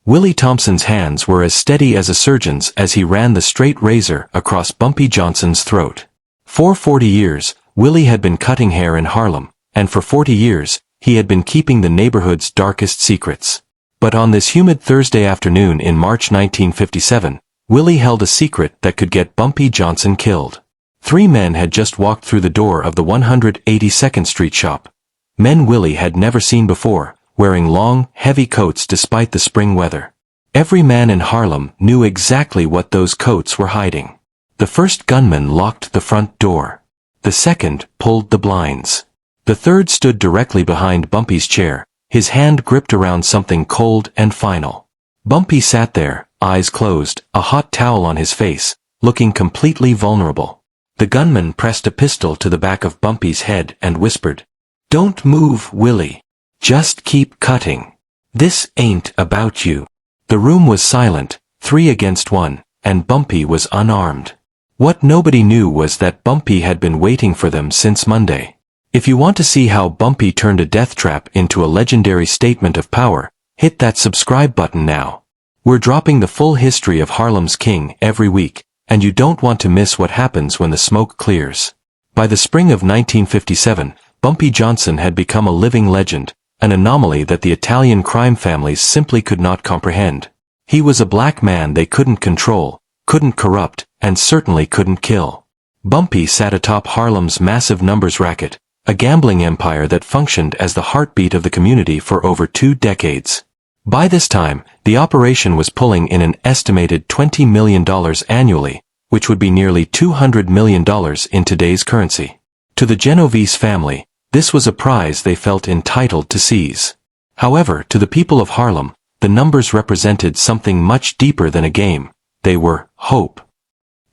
Willie Thompson's hands were as steady as a surgeon's as he ran the straight razor across Bumpy Johnson's throat. For 40 years, Willie had been cutting hair in Harlem, and for 40 years, he had been keeping the neighborhood's darkest secrets. But on this humid Thursday afternoon in March 1957, Willie held a secret that could get Bumpy Johnson killed. 3 men had just walked through the door of the 182nd Street shop. Men Willie had never seen before, wearing long, heavy coats despite the spring weather. Every man in Harlem knew exactly what those coats were hiding. The first gunman locked the front door. The second pulled the blinds. The third stood directly behind Bumpy's chair, his hand gripped around something cold and final. Bumpy sat there, eyes closed, a hot towel on his face, looking completely vulnerable. The gunman pressed a pistol to the back of Bumpy's head and whispered, "Don't move, Willie. Just keep cutting. This ain't about you." The room was silent, 3 against 1, and Bumpy was unarmed. What nobody knew was that Bumpy had been waiting for them since Monday. If you want to see how Bumpy turned a death trap into a legendary statement of power, hit that subscribe button now. We're dropping the full history of Harlem's king every week, and you don't want to miss what happens when the smoke clears. By the spring of 1957, Bumpy Johnson had become a living legend, an anomaly that the Italian crime families simply could not comprehend. He was a black man they couldn't control, couldn't corrupt, and certainly couldn't kill. Bumpy sat atop Harlem's massive numbers racket, a gambling empire that functioned as the heartbeat of the community for over 2 decades. By this time, the operation was pulling in an estimated $20 million annually, which would be nearly $200 million in today's currency. To the Genovese family, this was a prize they felt entitled to seize. However, to the people of Harlem, the numbers represented something much deeper than a game. They were hope.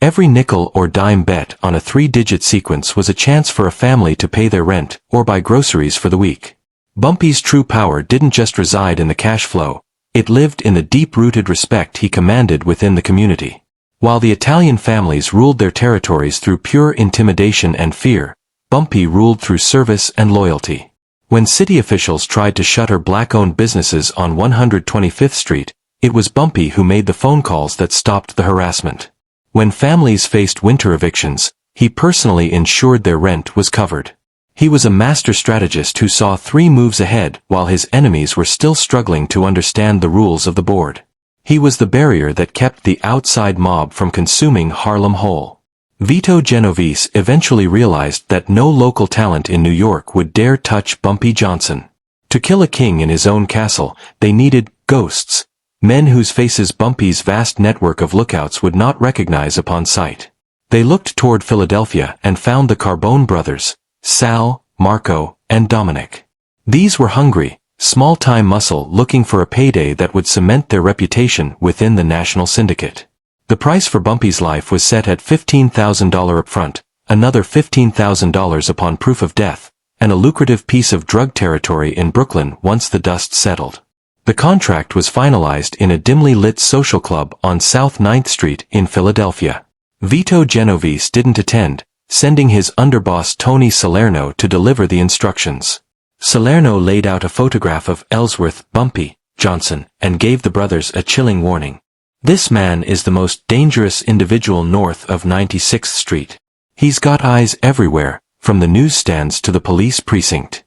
Every nickel or dime bet on a 3-digit sequence was a chance for a family to pay their rent or buy groceries for the week. Bumpy's true power didn't just reside in the cash flow, it lived in the deep-rooted respect he commanded within the community. While the Italian families ruled their territories through pure intimidation and fear, Bumpy ruled through service and loyalty. When city officials tried to shutter black-owned businesses on 125th Street, it was Bumpy who made the phone calls that stopped the harassment. When families faced winter evictions, he personally ensured their rent was covered. He was a master strategist who saw 3 moves ahead while his enemies were still struggling to understand the rules of the board. He was the barrier that kept the outside mob from consuming Harlem whole. Vito Genovese eventually realized that no local talent in New York would dare touch Bumpy Johnson. To kill a king in his own castle, they needed ghosts, men whose faces Bumpy's vast network of lookouts would not recognize upon sight. They looked toward Philadelphia and found the Carbone brothers, Sal, Marco, and Dominic. These were hungry, small-time muscle looking for a payday that would cement their reputation within the national syndicate. The price for Bumpy's life was set at $15,000 upfront, another $15,000 upon proof of death, and a lucrative piece of drug territory in Brooklyn once the dust settled. The contract was finalized in a dimly lit social club on South 9th Street in Philadelphia. Vito Genovese didn't attend, sending his underboss Tony Salerno to deliver the instructions. Salerno laid out a photograph of Ellsworth Bumpy Johnson and gave the brothers a chilling warning. "This man is the most dangerous individual north of 96th Street. He's got eyes everywhere, from the newsstands to the police precinct."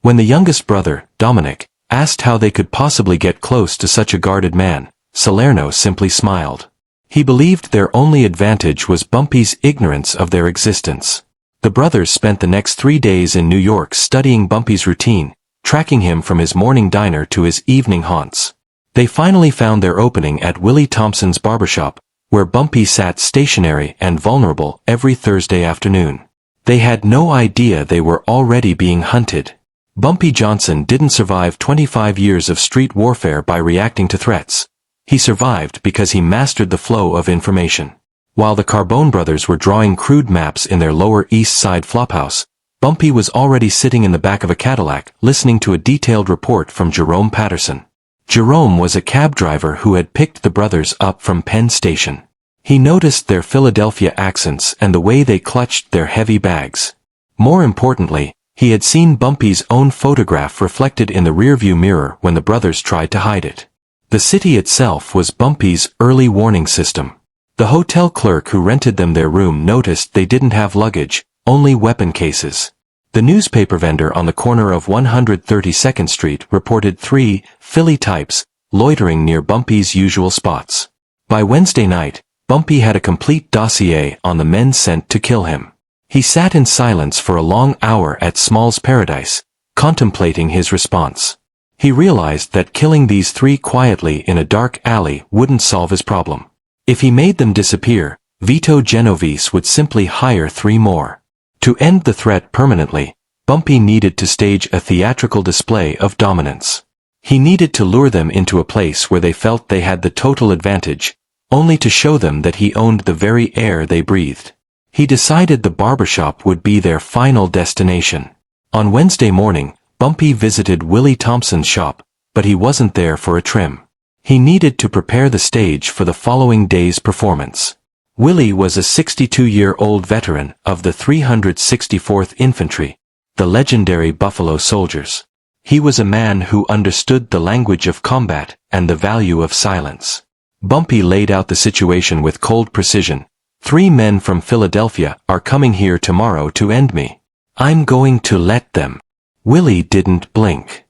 When the youngest brother, Dominic, asked how they could possibly get close to such a guarded man, Salerno simply smiled. He believed their only advantage was Bumpy's ignorance of their existence. The brothers spent the next 3 days in New York studying Bumpy's routine, tracking him from his morning diner to his evening haunts. They finally found their opening at Willie Thompson's Barbershop, where Bumpy sat stationary and vulnerable every Thursday afternoon. They had no idea they were already being hunted. Bumpy Johnson didn't survive 25 years of street warfare by reacting to threats. He survived because he mastered the flow of information. While the Carbone brothers were drawing crude maps in their Lower East Side flophouse, Bumpy was already sitting in the back of a Cadillac listening to a detailed report from Jerome Patterson. Jerome was a cab driver who had picked the brothers up from Penn Station. He noticed their Philadelphia accents and the way they clutched their heavy bags. More importantly, he had seen Bumpy's own photograph reflected in the rearview mirror when the brothers tried to hide it. The city itself was Bumpy's early warning system. The hotel clerk who rented them their room noticed they didn't have luggage, only weapon cases. The newspaper vendor on the corner of 132nd Street reported 3 Philly types loitering near Bumpy's usual spots. By Wednesday night, Bumpy had a complete dossier on the men sent to kill him. He sat in silence for a long hour at Small's Paradise, contemplating his response. He realized that killing these 3 quietly in a dark alley wouldn't solve his problem. If he made them disappear, Vito Genovese would simply hire 3 more. To end the threat permanently, Bumpy needed to stage a theatrical display of dominance. He needed to lure them into a place where they felt they had the total advantage, only to show them that he owned the very air they breathed. He decided the barbershop would be their final destination. On Wednesday morning, Bumpy visited Willie Thompson's shop, but he wasn't there for a trim. He needed to prepare the stage for the following day's performance. Willie was a 62-year-old veteran of the 364th Infantry, the legendary Buffalo Soldiers. He was a man who understood the language of combat and the value of silence. Bumpy laid out the situation with cold precision. 3 men from Philadelphia are coming here tomorrow to end me. I'm going to let them. Willie didn't blink.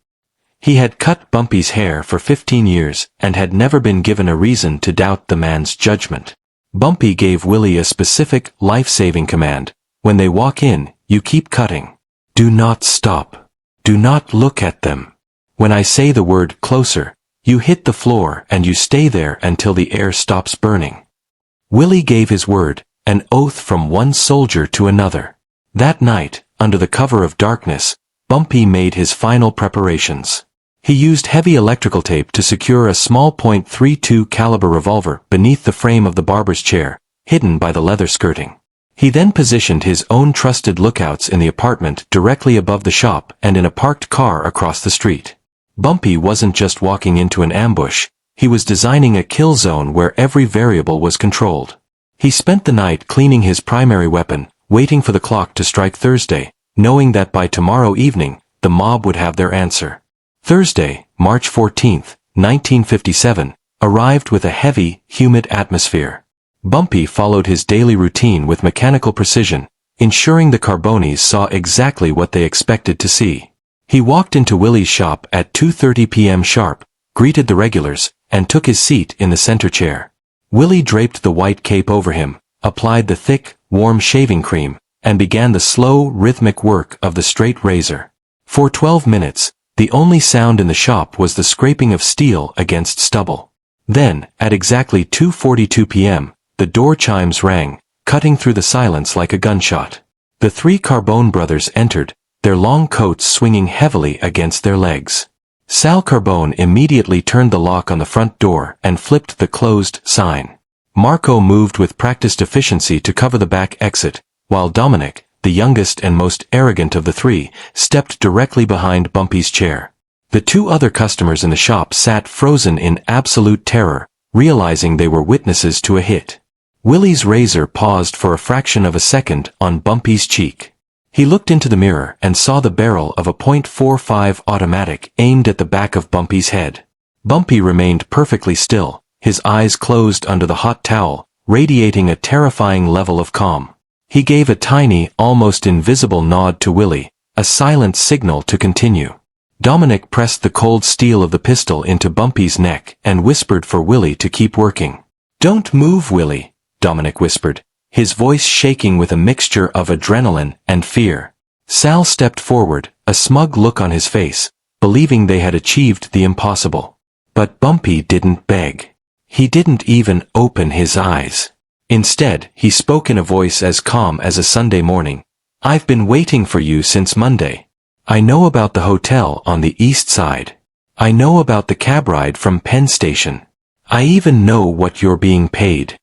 He had cut Bumpy's hair for 15 years and had never been given a reason to doubt the man's judgment. Bumpy gave Willie a specific, life-saving command. When they walk in, you keep cutting. Do not stop. Do not look at them. When I say the word closer, you hit the floor and you stay there until the air stops burning. Willie gave his word, an oath from one soldier to another. That night, under the cover of darkness, Bumpy made his final preparations. He used heavy electrical tape to secure a small .32 caliber revolver beneath the frame of the barber's chair, hidden by the leather skirting. He then positioned his own trusted lookouts in the apartment directly above the shop and in a parked car across the street. Bumpy wasn't just walking into an ambush, he was designing a kill zone where every variable was controlled. He spent the night cleaning his primary weapon, waiting for the clock to strike Thursday, knowing that by tomorrow evening, the mob would have their answer. Thursday, March 14, 1957, arrived with a heavy, humid atmosphere. Bumpy followed his daily routine with mechanical precision, ensuring the Carbones saw exactly what they expected to see. He walked into Willie's shop at 2:30 p.m. sharp, greeted the regulars, and took his seat in the center chair. Willie draped the white cape over him, applied the thick, warm shaving cream, and began the slow, rhythmic work of the straight razor. For 12 minutes, the only sound in the shop was the scraping of steel against stubble. Then, at exactly 2:42 p.m., the door chimes rang, cutting through the silence like a gunshot. The 3 Carbone brothers entered, their long coats swinging heavily against their legs. Sal Carbone immediately turned the lock on the front door and flipped the closed sign. Marco moved with practiced efficiency to cover the back exit, while Dominic, the youngest and most arrogant of the 3, stepped directly behind Bumpy's chair. The 2 other customers in the shop sat frozen in absolute terror, realizing they were witnesses to a hit. Willie's razor paused for a fraction of a second on Bumpy's cheek. He looked into the mirror and saw the barrel of a .45 automatic aimed at the back of Bumpy's head. Bumpy remained perfectly still, his eyes closed under the hot towel, radiating a terrifying level of calm. He gave a tiny, almost invisible nod to Willie, a silent signal to continue. Dominic pressed the cold steel of the pistol into Bumpy's neck and whispered for Willie to keep working. "Don't move, Willie," Dominic whispered, his voice shaking with a mixture of adrenaline and fear. Sal stepped forward, a smug look on his face, believing they had achieved the impossible. But Bumpy didn't beg. He didn't even open his eyes. Instead, he spoke in a voice as calm as a Sunday morning. "I've been waiting for you since Monday. I know about the hotel on the east side. I know about the cab ride from Penn Station. I even know what you're being paid."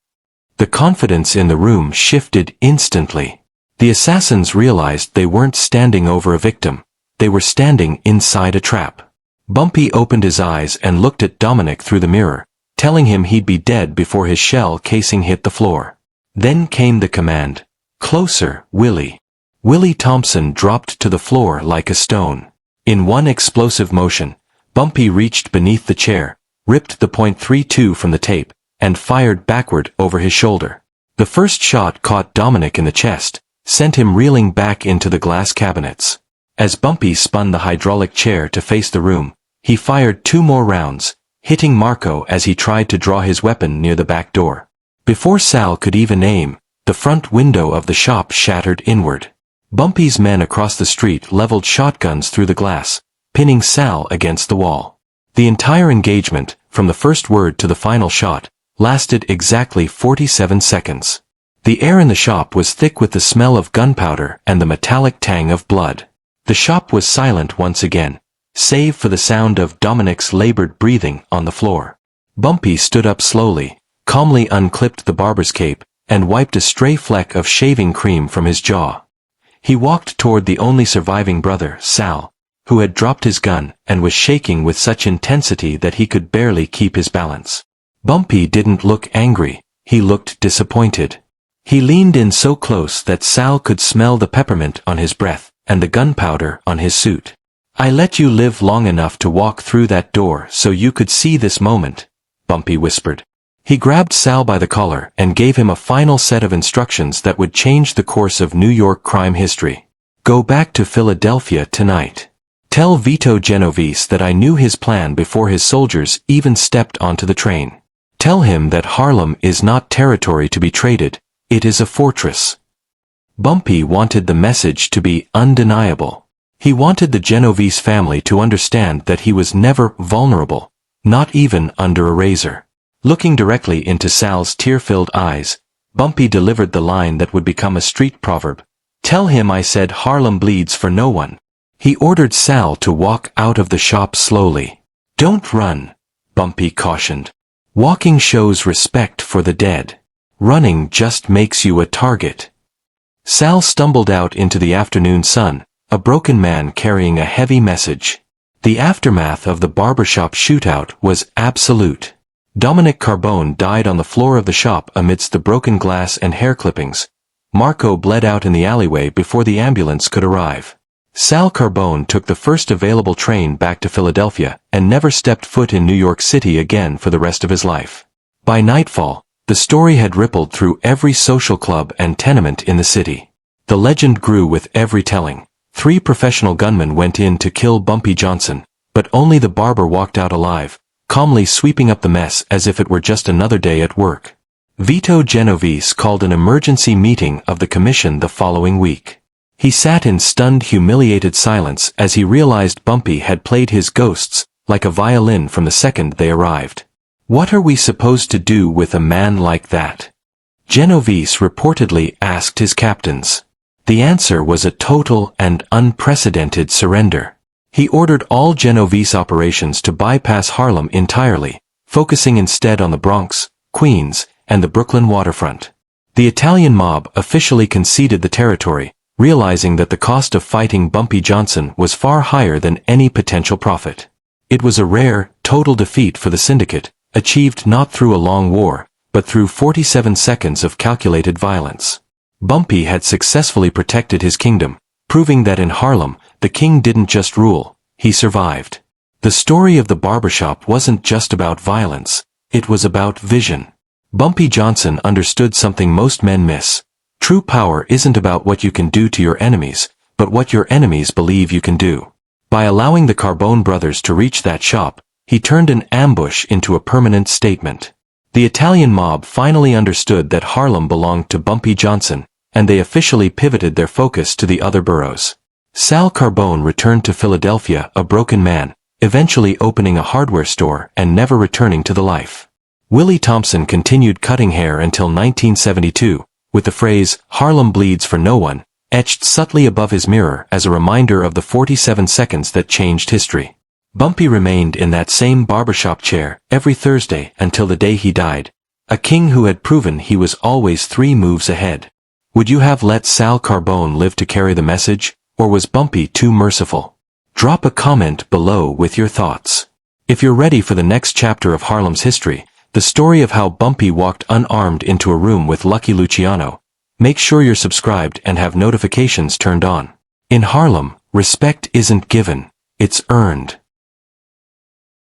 The confidence in the room shifted instantly. The assassins realized they weren't standing over a victim. They were standing inside a trap. Bumpy opened his eyes and looked at Dominic through the mirror, telling him he'd be dead before his shell casing hit the floor. Then came the command, "Closer, Willie." Willie Thompson dropped to the floor like a stone. In one explosive motion, Bumpy reached beneath the chair, ripped the .32 from the tape, and fired backward over his shoulder. The first shot caught Dominic in the chest, sent him reeling back into the glass cabinets. As Bumpy spun the hydraulic chair to face the room, he fired 2 more rounds, hitting Marco as he tried to draw his weapon near the back door. Before Sal could even aim, the front window of the shop shattered inward. Bumpy's men across the street leveled shotguns through the glass, pinning Sal against the wall. The entire engagement, from the first word to the final shot, lasted exactly 47 seconds. The air in the shop was thick with the smell of gunpowder and the metallic tang of blood. The shop was silent once again, save for the sound of Dominic's labored breathing on the floor. Bumpy stood up slowly, calmly unclipped the barber's cape, and wiped a stray fleck of shaving cream from his jaw. He walked toward the only surviving brother, Sal, who had dropped his gun and was shaking with such intensity that he could barely keep his balance. Bumpy didn't look angry, he looked disappointed. He leaned in so close that Sal could smell the peppermint on his breath and the gunpowder on his suit. "I let you live long enough to walk through that door so you could see this moment," Bumpy whispered. He grabbed Sal by the collar and gave him a final set of instructions that would change the course of New York crime history. "Go back to Philadelphia tonight. Tell Vito Genovese that I knew his plan before his soldiers even stepped onto the train. Tell him that Harlem is not territory to be traded, it is a fortress." Bumpy wanted the message to be undeniable. He wanted the Genovese family to understand that he was never vulnerable, not even under a razor. Looking directly into Sal's tear-filled eyes, Bumpy delivered the line that would become a street proverb. "Tell him I said Harlem bleeds for no one." He ordered Sal to walk out of the shop slowly. "Don't run," Bumpy cautioned. "Walking shows respect for the dead. Running just makes you a target." Sal stumbled out into the afternoon sun, a broken man carrying a heavy message. The aftermath of the Barbershop shootout was absolute. Dominic Carbone died on the floor of the shop amidst the broken glass and hair clippings. Marco bled out in the alleyway before the ambulance could arrive. Sal Carbone took the first available train back to Philadelphia and never stepped foot in New York City again for the rest of his life. By nightfall, the story had rippled through every social club and tenement in the city. The legend grew with every telling. 3 professional gunmen went in to kill Bumpy Johnson, but only the barber walked out alive, calmly sweeping up the mess as if it were just another day at work. Vito Genovese called an emergency meeting of the commission the following week. He sat in stunned, humiliated silence as he realized Bumpy had played his ghosts like a violin from the second they arrived. "What are we supposed to do with a man like that?" Genovese reportedly asked his captains. The answer was a total and unprecedented surrender. He ordered all Genovese operations to bypass Harlem entirely, focusing instead on the Bronx, Queens, and the Brooklyn waterfront. The Italian mob officially conceded the territory, realizing that the cost of fighting Bumpy Johnson was far higher than any potential profit. It was a rare, total defeat for the syndicate, achieved not through a long war, but through 47 seconds of calculated violence. Bumpy had successfully protected his kingdom, proving that in Harlem, the king didn't just rule, he survived. The story of the barbershop wasn't just about violence, it was about vision. Bumpy Johnson understood something most men miss. True power isn't about what you can do to your enemies, but what your enemies believe you can do. By allowing the Carbone brothers to reach that shop, he turned an ambush into a permanent statement. The Italian mob finally understood that Harlem belonged to Bumpy Johnson, and they officially pivoted their focus to the other boroughs. Sal Carbone returned to Philadelphia a broken man, eventually opening a hardware store and never returning to the life. Willie Thompson continued cutting hair until 1972, with the phrase, "Harlem bleeds for no one," etched subtly above his mirror as a reminder of the 47 seconds that changed history. Bumpy remained in that same barbershop chair every Thursday until the day he died, a king who had proven he was always 3 moves ahead. Would you have let Sal Carbone live to carry the message, or was Bumpy too merciful? Drop a comment below with your thoughts. If you're ready for the next chapter of Harlem's history, the story of how Bumpy walked unarmed into a room with Lucky Luciano, make sure you're subscribed and have notifications turned on. In Harlem, respect isn't given, it's earned.